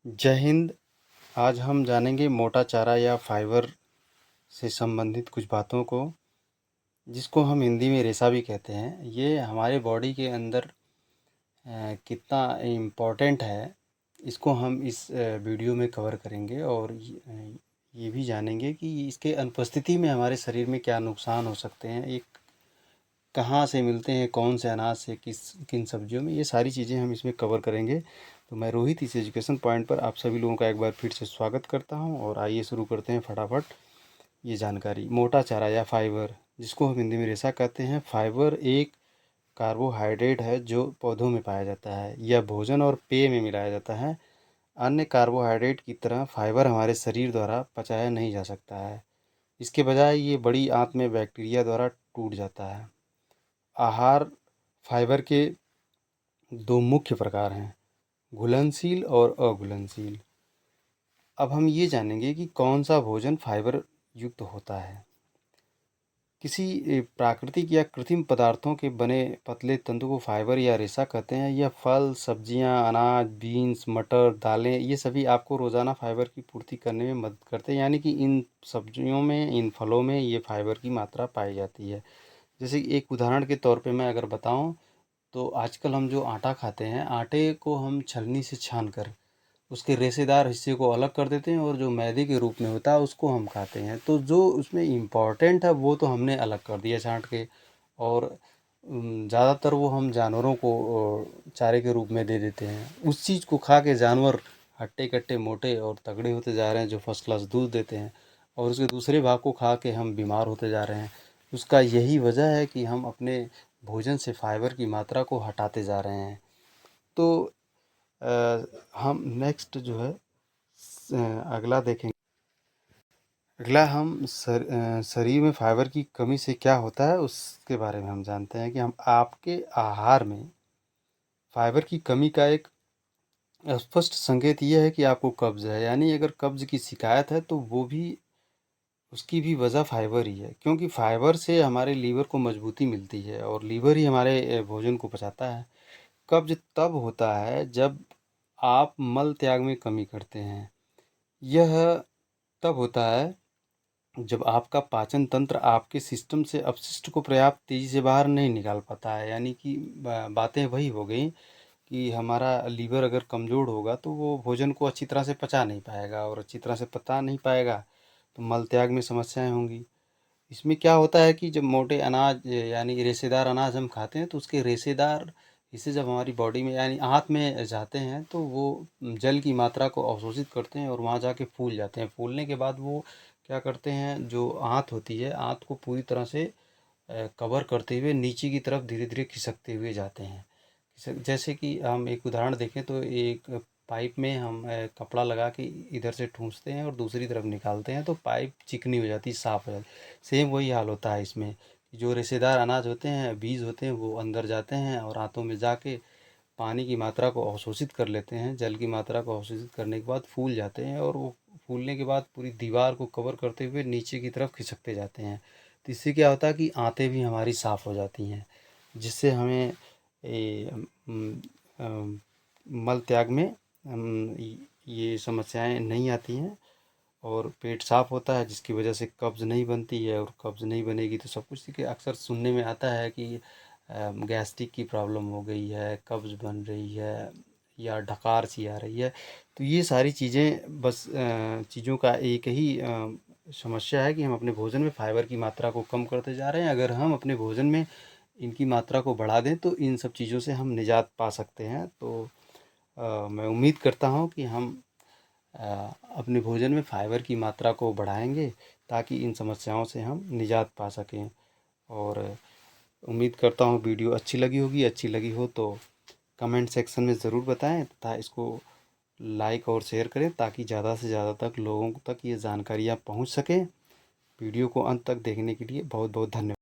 जय हिंद। आज हम जानेंगे मोटा चारा या फाइबर से संबंधित कुछ बातों को, जिसको हम हिंदी में रेशा भी कहते हैं। ये हमारे बॉडी के अंदर कितना इम्पोर्टेंट है, इसको हम इस वीडियो में कवर करेंगे। और ये भी जानेंगे कि इसके अनुपस्थिति में हमारे शरीर में क्या नुकसान हो सकते हैं, एक कहाँ से मिलते हैं, कौन से अनाज से, किन सब्जियों में, ये सारी चीज़ें हम इसमें कवर करेंगे। तो मैं रोहित इस एजुकेशन पॉइंट पर आप सभी लोगों का एक बार फिर से स्वागत करता हूं, और आइए शुरू करते हैं फटाफट ये जानकारी। मोटा चारा या फाइबर, जिसको हम हिंदी में रेशा कहते हैं। फाइबर एक कार्बोहाइड्रेट है जो पौधों में पाया जाता है। यह भोजन और पेय में मिलाया जाता है। अन्य कार्बोहाइड्रेट की तरह फाइबर हमारे शरीर द्वारा पचाया नहीं जा सकता है। इसके बजाय ये बड़ी आंत में बैक्टीरिया द्वारा टूट जाता है। आहार फाइबर के दो मुख्य प्रकार हैं, घुलनशील और अघुलनशील। अब हम ये जानेंगे कि कौन सा भोजन फाइबर युक्त होता है। किसी प्राकृतिक या कृत्रिम पदार्थों के बने पतले तंतु को फाइबर या रेशा कहते हैं। यह फल, सब्जियां, अनाज, बीन्स, मटर, दालें, ये सभी आपको रोज़ाना फाइबर की पूर्ति करने में मदद करते हैं। यानी कि इन सब्जियों में, इन फलों में ये फाइबर की मात्रा पाई जाती है। जैसे कि एक उदाहरण के तौर पे मैं अगर बताऊं, तो आजकल हम जो आटा खाते हैं, आटे को हम छलनी से छान कर उसके रेशेदार हिस्से को अलग कर देते हैं, और जो मैदे के रूप में होता है उसको हम खाते हैं। तो जो उसमें इम्पॉर्टेंट है वो तो हमने अलग कर दिया छांट के, और ज़्यादातर वो हम जानवरों को चारे के रूप में दे देते हैं। उस चीज़ को खा के जानवर हट्टे कट्टे मोटे और तगड़े होते जा रहे हैं, जो फर्स्ट क्लास दूध देते हैं, और उसके दूसरे भाग को खा के हम बीमार होते जा रहे हैं। उसका यही वजह है कि हम अपने भोजन से फाइबर की मात्रा को हटाते जा रहे हैं। तो हम नेक्स्ट जो है अगला देखेंगे। अगला हम शरीर में फाइबर की कमी से क्या होता है उसके बारे में हम जानते हैं कि हम आपके आहार में फाइबर की कमी का एक स्पष्ट संकेत यह है कि आपको कब्ज है। यानी अगर कब्ज की शिकायत है तो वो भी, उसकी भी वजह फाइबर ही है, क्योंकि फाइबर से हमारे लीवर को मजबूती मिलती है, और लीवर ही हमारे भोजन को पचाता है। कब्ज तब होता है जब आप मल त्याग में कमी करते हैं। यह तब होता है जब आपका पाचन तंत्र आपके सिस्टम से अपशिष्ट को पर्याप्त तेज़ी से बाहर नहीं निकाल पाता है। यानी कि बातें वही हो गई कि हमारा लीवर अगर कमज़ोर होगा तो वो भोजन को अच्छी तरह से पचा नहीं पाएगा, और अच्छी तरह से पचा नहीं पाएगा तो मल त्याग में समस्याएं होंगी। इसमें क्या होता है कि जब मोटे अनाज यानी रेशेदार अनाज हम खाते हैं, तो उसके रेशेदार हिस्से जब हमारी बॉडी में यानी आँत में जाते हैं, तो वो जल की मात्रा को अवशोषित करते हैं, और वहाँ जाके फूल जाते हैं। फूलने के बाद वो क्या करते हैं, जो आँत होती है, आँत को पूरी तरह से कवर करते हुए नीचे की तरफ धीरे धीरे खिसकते हुए जाते हैं। जैसे कि हम एक उदाहरण देखें, तो एक पाइप में हम कपड़ा लगा के इधर से ठूंसते हैं और दूसरी तरफ निकालते हैं, तो पाइप चिकनी हो जाती है, साफ़ हो जाती है। सेम वही हाल होता है इसमें, जो रेशेदार अनाज होते हैं, बीज होते हैं, वो अंदर जाते हैं और आंतों में जाके पानी की मात्रा को अवशोषित कर लेते हैं। जल की मात्रा को अवशोषित करने के बाद फूल जाते हैं, और वो फूलने के बाद पूरी दीवार को कवर करते हुए नीचे की तरफ खिसकते जाते हैं। तो इससे क्या होता है कि आंतें भी हमारी साफ़ हो जाती हैं, जिससे हमें मल त्याग में ये समस्याएं नहीं आती हैं, और पेट साफ होता है, जिसकी वजह से कब्ज़ नहीं बनती है। और कब्ज़ नहीं बनेगी तो सब कुछ, कि अक्सर सुनने में आता है कि गैस्ट्रिक की प्रॉब्लम हो गई है, कब्ज़ बन रही है, या डकार सी आ रही है। तो ये सारी चीज़ें बस चीज़ों का एक ही समस्या है कि हम अपने भोजन में फाइबर की मात्रा को कम करते जा रहे हैं। अगर हम अपने भोजन में इनकी मात्रा को बढ़ा दें तो इन सब चीज़ों से हम निजात पा सकते हैं। तो मैं उम्मीद करता हूँ कि हम अ, अपने भोजन में फाइबर की मात्रा को बढ़ाएंगे, ताकि इन समस्याओं से हम निजात पा सकें। और उम्मीद करता हूँ वीडियो अच्छी लगी होगी। अच्छी लगी हो तो कमेंट सेक्शन में ज़रूर बताएं, तथा इसको लाइक और शेयर करें, ताकि ज़्यादा से ज़्यादा तक लोगों तक ये जानकारियाँ पहुँच सकें। वीडियो को अंत तक देखने के लिए बहुत बहुत धन्यवाद।